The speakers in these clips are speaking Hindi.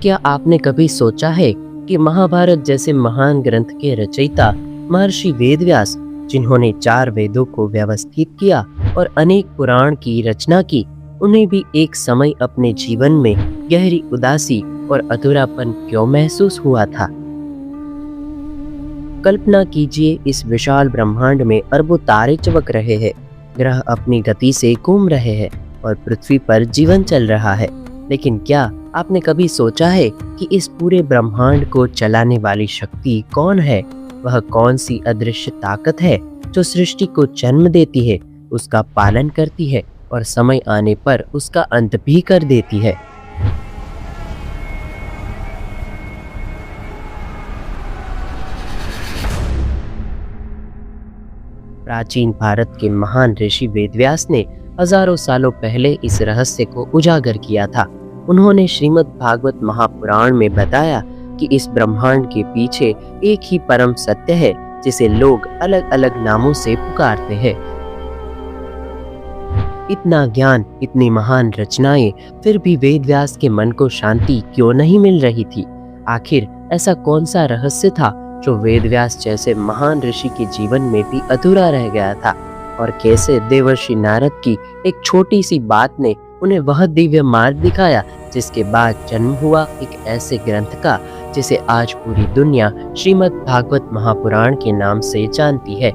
क्या आपने कभी सोचा है कि महाभारत जैसे महान ग्रंथ के रचयिता महर्षि वेदव्यास, जिन्होंने 4 वेदों को व्यवस्थित किया और अनेक पुराण की रचना की, उन्हें भी एक समय अपने जीवन में गहरी उदासी और अधूरापन क्यों महसूस हुआ था? कल्पना कीजिए, इस विशाल ब्रह्मांड में अरबों तारे चमक रहे हैं, ग्रह अपनी गति से घूम रहे हैं और पृथ्वी पर जीवन चल रहा है। लेकिन क्या आपने कभी सोचा है कि इस पूरे ब्रह्मांड को चलाने वाली शक्ति कौन है? वह कौन सी अदृश्य ताकत है जो सृष्टि को जन्म देती है, उसका पालन करती है और समय आने पर उसका अंत भी कर देती है? प्राचीन भारत के महान ऋषि वेदव्यास ने हजारों सालों पहले इस रहस्य को उजागर किया था। उन्होंने श्रीमद् भागवत महापुराण में बताया कि इस ब्रह्मांड के पीछे एक ही परम सत्य है, जिसे लोग अलग अलग नामों से पुकारते हैं। इतना ज्ञान, इतनी महान रचनाएं, फिर भी वेदव्यास के मन को शांति क्यों नहीं मिल रही थी? आखिर ऐसा कौन सा रहस्य था जो वेदव्यास जैसे महान ऋषि के जीवन में भी अधूरा रह गया था? और कैसे देवर्षि नारद की एक छोटी सी बात ने उन्हें वह दिव्य मार्ग दिखाया जिसके बाद जन्म हुआ एक ऐसे ग्रंथ का जिसे आज पूरी दुनिया श्रीमद् भागवत महापुराण के नाम से जानती है।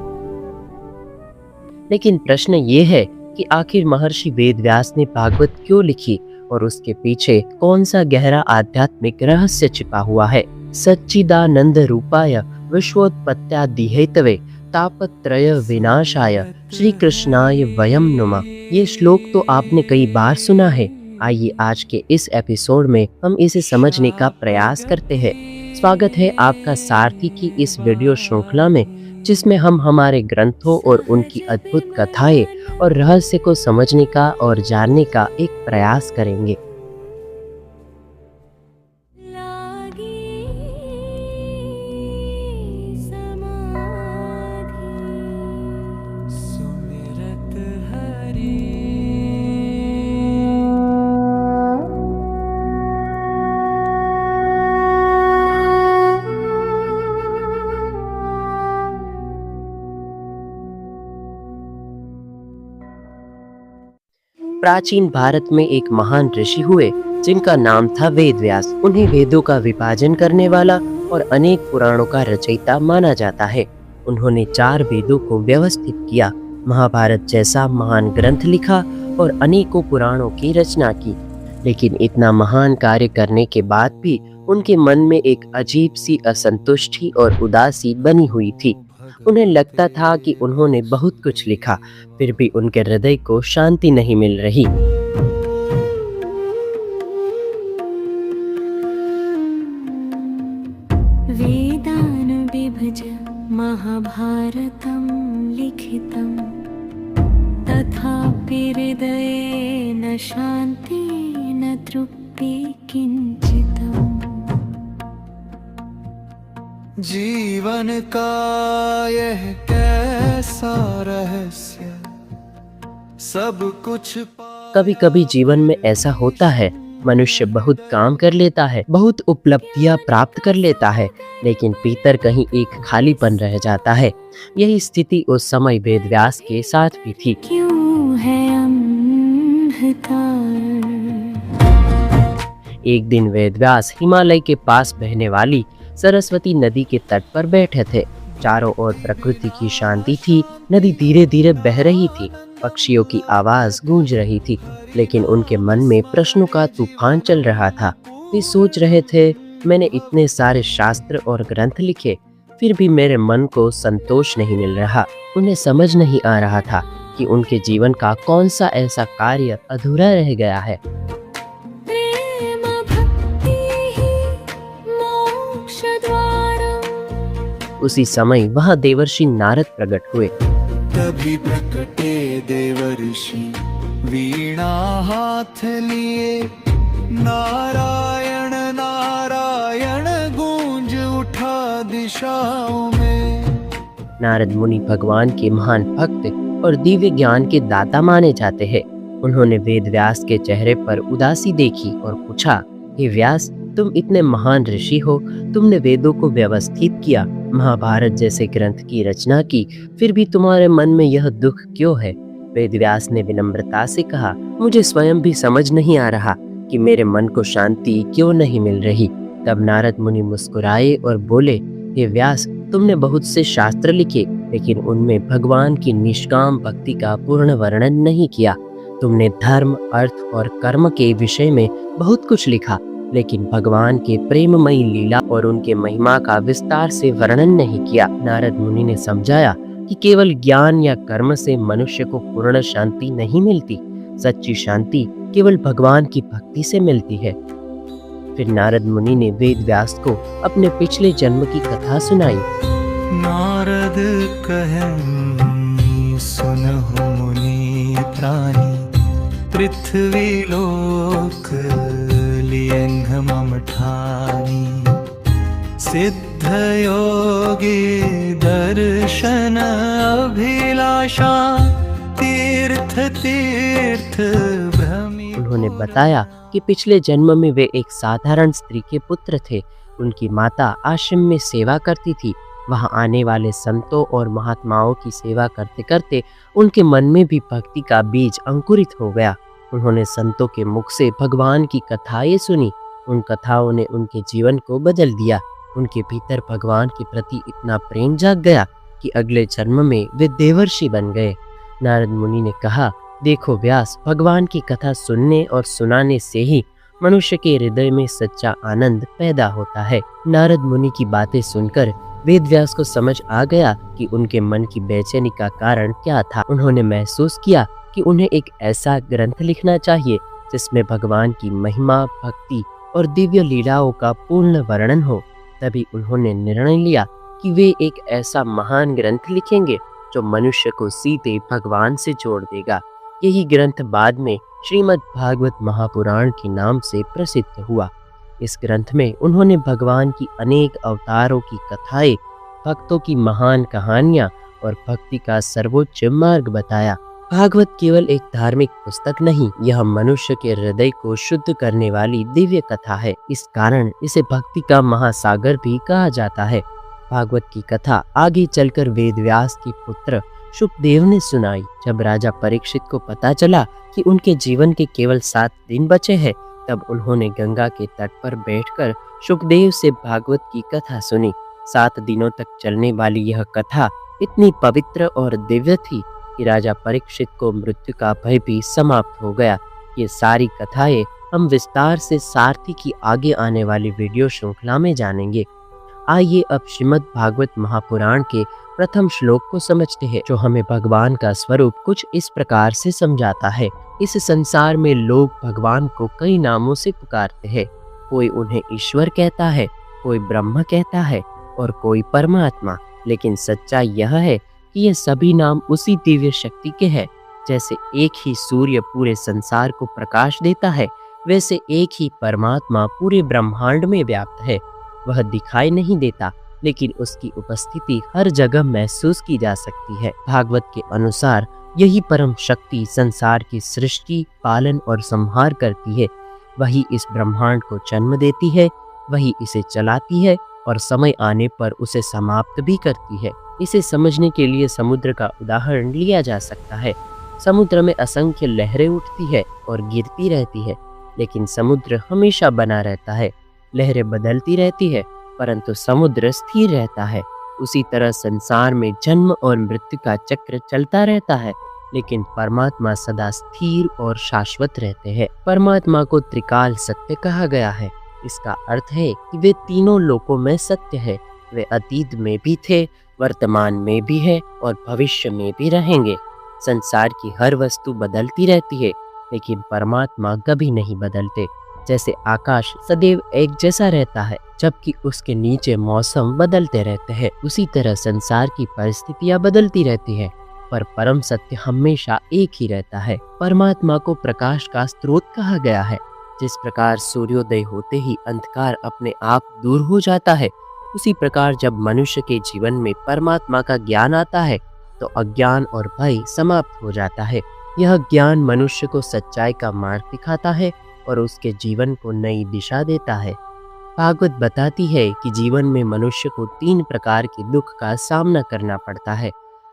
लेकिन प्रश्न ये है कि आखिर महर्षि वेदव्यास ने भागवत क्यों लिखी और उसके पीछे कौन सा गहरा आध्यात्मिक रहस्य छिपा हुआ है? सच्चिदानंद रूपाय विश्वोत्पत्त्यादि हेतवे तापत्रय विनाशाय श्री कृष्णाय वयम नुमा। ये श्लोक तो आपने कई बार सुना है। आइए आज के इस एपिसोड में हम इसे समझने का प्रयास करते हैं। स्वागत है आपका सारथी की इस वीडियो श्रृंखला में, जिसमें हम हमारे ग्रंथों और उनकी अद्भुत कथाएं और रहस्य को समझने का और जानने का एक प्रयास करेंगे। प्राचीन भारत में एक महान ऋषि हुए जिनका नाम था वेदव्यास। उन्हें वेदों का विभाजन करने वाला और अनेक पुराणों का रचयिता माना जाता है। उन्होंने 4 वेदों को व्यवस्थित किया, महाभारत जैसा महान ग्रंथ लिखा और अनेकों पुराणों की रचना की। लेकिन इतना महान कार्य करने के बाद भी उनके मन में एक अजीब सी असंतुष्टि और उदासी बनी हुई थी। उन्हें लगता था कि उन्होंने बहुत कुछ लिखा, फिर भी उनके हृदय को शांति नहीं मिल रही। वेदानुबिभज महाभारतं लिखितं तथापि हृदये न शान्ति न तृप्ति किंचितम्। जीवन का यह कैसा रहस्य, सब कुछ कभी कभी जीवन में ऐसा होता है, मनुष्य बहुत काम कर लेता है, बहुत उपलब्धियां प्राप्त कर लेता है, लेकिन भीतर कहीं एक खालीपन रह जाता है। यही स्थिति उस समय वेदव्यास के साथ भी थी। क्यों है अंधकार? एक दिन वेदव्यास हिमालय के पास बहने वाली सरस्वती नदी के तट पर बैठे थे। चारों ओर प्रकृति की शांति थी। नदी धीरे धीरे बह रही थी, पक्षियों की आवाज गूंज रही थी, लेकिन उनके मन में प्रश्नों का तूफान चल रहा था। वे सोच रहे थे, मैंने इतने सारे शास्त्र और ग्रंथ लिखे, फिर भी मेरे मन को संतोष नहीं मिल रहा। उन्हें समझ नहीं आ रहा था कि उनके जीवन का कौन सा ऐसा कार्य अधूरा रह गया है। उसी समय वहाँ देवर्षि नारद प्रकट हुए। तभी प्रकटे देवर्षि वीणा हाथ लिए, नारायण नारायण गूंज उठा दिशाओं में। नारद मुनि भगवान के महान भक्त और दिव्य ज्ञान के दाता माने जाते हैं। उन्होंने वेदव्यास के चेहरे पर उदासी देखी और पूछा, हे व्यास, तुम इतने महान ऋषि हो, तुमने वेदों को व्यवस्थित किया, महाभारत जैसे ग्रंथ की रचना की, फिर भी तुम्हारे मन में यह दुख क्यों है? वेदव्यास ने विनम्रता से कहा, मुझे स्वयं भी समझ नहीं आ रहा कि मेरे मन को शांति क्यों नहीं मिल रही। तब नारद मुनि मुस्कुराए और बोले, हे व्यास, तुमने बहुत से शास्त्र लिखे, लेकिन उनमें भगवान की निष्काम भक्ति का पूर्ण वर्णन नहीं किया। तुमने धर्म, अर्थ और कर्म के विषय में बहुत कुछ लिखा, लेकिन भगवान के प्रेममयी लीला और उनके महिमा का विस्तार से वर्णन नहीं किया। नारद मुनि ने समझाया कि केवल ज्ञान या कर्म से मनुष्य को पूर्ण शांति नहीं मिलती। सच्ची शांति केवल भगवान की भक्ति से मिलती है। फिर नारद मुनि ने वेद व्यास को अपने पिछले जन्म की कथा सुनाई। नारद कहन सुनहु मुनि प्राणी, पृथ्वी लोक लियंघ मम ठानी। सिद्ध योगी दर्शन अभिलाषा, तीर्थ तीर्थ भ्रमी। उन्होंने बताया कि पिछले जन्म में वे एक साधारण स्त्री के पुत्र थे। उनकी माता आश्रम में सेवा करती थी। वहां आने वाले संतों और महात्माओं की सेवा करते करते उनके मन में भी भक्ति का बीज अंकुरित हो गया। उन्होंने संतों के मुख से भगवान की कथाएं सुनी। उन कथाओं ने उनके जीवन को बदल दिया। उनके भीतर भगवान के प्रति इतना प्रेम जाग गया कि अगले जन्म में वे देवर्षि बन गए। नारद मुनि ने कहा, देखो व्यास, भगवान की कथा सुनने और सुनाने से ही मनुष्य के हृदय में सच्चा आनंद पैदा होता है। नारद मुनि की बातें सुनकर वेद व्यास को समझ आ गया कि उनके मन की बेचैनी का कारण क्या था। उन्होंने महसूस किया कि उन्हें एक ऐसा ग्रंथ लिखना चाहिए जिसमें भगवान की महिमा, भक्ति और दिव्य लीलाओं का पूर्ण वर्णन हो। तभी उन्होंने निर्णय लिया कि वे एक ऐसा महान ग्रंथ लिखेंगे जो मनुष्य को सीधे भगवान से जोड़ देगा। यही ग्रंथ बाद में श्रीमद् भागवत महापुराण के नाम से प्रसिद्ध हुआ। इस ग्रंथ में उन्होंने भगवान की अनेक अवतारों की कथाएं, भक्तों की महान कहानियां और भक्ति का सर्वोच्च मार्ग बताया। भागवत केवल एक धार्मिक पुस्तक नहीं, यह मनुष्य के हृदय को शुद्ध करने वाली दिव्य कथा है। इस कारण इसे भक्ति का महासागर भी कहा जाता है। भागवत की कथा आगे चलकर वेदव्यास के पुत्र शुकदेव ने सुनाई। जब राजा परीक्षित को पता चला कि उनके जीवन के केवल 7 दिन बचे हैं, तब उन्होंने गंगा के तट पर बैठकर शुकदेव से भागवत की कथा सुनी। 7 दिनों तक चलने वाली यह कथा इतनी पवित्र और दिव्य थी कि राजा परीक्षित को मृत्यु का भय भी समाप्त हो गया। ये सारी कथाएं हम विस्तार से सारथी की आगे आने वाली वीडियो श्रृंखला में जानेंगे। आइए अब श्रीमद् भागवत महापुराण के प्रथम श्लोक को समझते हैं, जो हमें भगवान का स्वरूप कुछ इस प्रकार से समझाता है। इस संसार में लोग भगवान को कई नामों से पुकारते हैं। कोई उन्हें ईश्वर कहता है, कोई ब्रह्म कहता है और कोई परमात्मा। लेकिन सच्चाई यह है कि ये सभी नाम उसी दिव्य शक्ति के हैं। जैसे एक ही सूर्य पूरे संसार को प्रकाश देता है, वैसे एक ही परमात्मा पूरे ब्रह्मांड में व्याप्त है। वह दिखाई नहीं देता, लेकिन उसकी उपस्थिति हर जगह महसूस की जा सकती है। भागवत के अनुसार यही परम शक्ति संसार की सृष्टि, पालन और संहार करती है। वही इस ब्रह्मांड को जन्म देती है, वही इसे चलाती है और समय आने पर उसे समाप्त भी करती है। इसे समझने के लिए समुद्र का उदाहरण लिया जा सकता है। समुद्र में असंख्य लहरें उठती है और गिरती रहती है, लेकिन समुद्र हमेशा बना रहता है। लहरें बदलती रहती है, परंतु समुद्र स्थिर रहता है। उसी तरह संसार में जन्म और मृत्यु का चक्र चलता रहता है, लेकिन परमात्मा सदा स्थिर और शाश्वत रहते हैं। परमात्मा को त्रिकाल सत्य कहा गया है। इसका अर्थ है कि वे तीनों लोकों में सत्य है। वे अतीत में भी थे, वर्तमान में भी है और भविष्य में भी रहेंगे। संसार की हर वस्तु बदलती रहती है, लेकिन परमात्मा कभी नहीं बदलते। जैसे आकाश सदैव एक जैसा रहता है, जबकि उसके नीचे मौसम बदलते रहते हैं, उसी तरह संसार की परिस्थितियां बदलती रहती है, पर परम सत्य हमेशा एक ही रहता है। परमात्मा को प्रकाश का स्रोत कहा गया है। जिस प्रकार सूर्योदय होते ही अंधकार अपने आप दूर हो जाता है, उसी प्रकार जब मनुष्य के जीवन में परमात्मा का ज्ञान आता है, तो अज्ञान और भय समाप्त हो जाता है। यह ज्ञान मनुष्य को सच्चाई का मार्ग दिखाता है और उसके जीवन को नई दिशा देता है। भागवत बताती है कि जीवन में मनुष्य को 3 प्रकार के दुख का सामना करना पड़ता है।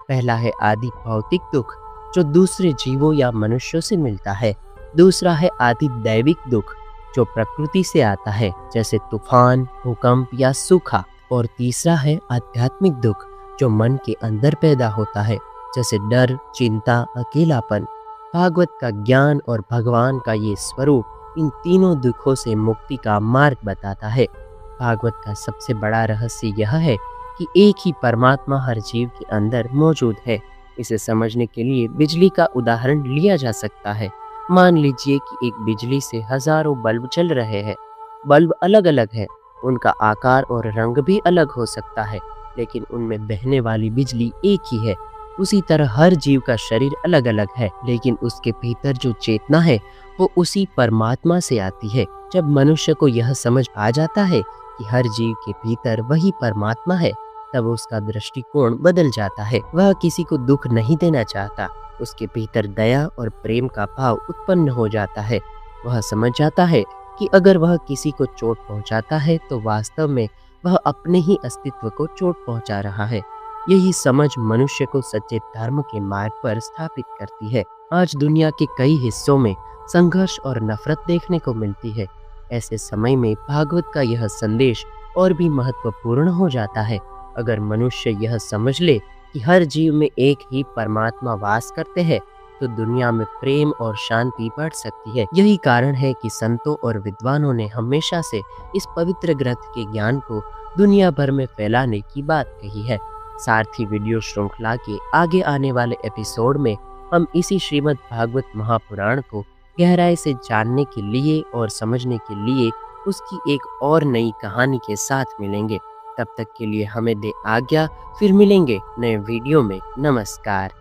पहला है आदि भौतिक दुख, जो दूसरे जीवों या मनुष्यों से मिलता है। दूसरा है आदि दैविक दुख, जो प्रकृति से आता है, जैसे तूफान, भूकंप या सूखा। और तीसरा है आध्यात्मिक दुख, जो मन के अंदर पैदा होता है, जैसे डर, चिंता, अकेलापन। भागवत का ज्ञान और भगवान का ये स्वरूप इन तीनों दुखों से मुक्ति का मार्ग बताता है। भागवत का सबसे बड़ा रहस्य यह है कि एक ही परमात्मा हर जीव के अंदर मौजूद है। इसे समझने के लिए बिजली का उदाहरण लिया जा सकता है। मान लीजिए कि एक बिजली से हजारों बल्ब चल रहे हैं। बल्ब अलग अलग है, उनका आकार और रंग भी अलग हो सकता है, लेकिन उनमें बहने वाली बिजली एक ही है। उसी तरह हर जीव का शरीर अलग अलग है, लेकिन उसके भीतर जो चेतना है वो उसी परमात्मा से आती है। जब मनुष्य को यह समझ आ जाता है कि हर जीव के भीतर वही परमात्मा है, तब उसका दृष्टिकोण बदल जाता है। वह किसी को दुख नहीं देना चाहता। उसके भीतर दया और प्रेम का भाव उत्पन्न हो जाता है। वह समझ जाता है कि अगर वह किसी को चोट पहुंचाता है तो वास्तव में वह अपने ही अस्तित्व को चोट पहुंचा रहा है। यही समझ मनुष्य को सच्चे धर्म के मार्ग पर स्थापित करती है। आज दुनिया के कई हिस्सों में संघर्ष और नफरत देखने को मिलती है। ऐसे समय में भागवत का यह संदेश और भी महत्वपूर्ण हो जाता है। अगर मनुष्य यह समझ ले कि हर जीव में एक ही परमात्मा वास करते हैं, तो दुनिया में प्रेम और शांति बढ़ सकती है। यही कारण है कि संतों और विद्वानों ने हमेशा से इस पवित्र ग्रंथ के ज्ञान को दुनिया भर में फैलाने की बात कही है। सारथी वीडियो श्रृंखला के आगे आने वाले एपिसोड में हम इसी श्रीमद् भागवत महापुराण को गहराई से जानने के लिए और समझने के लिए उसकी एक और नई कहानी के साथ मिलेंगे। तब तक के लिए हमें दे आज्ञा, फिर मिलेंगे नए वीडियो में। नमस्कार।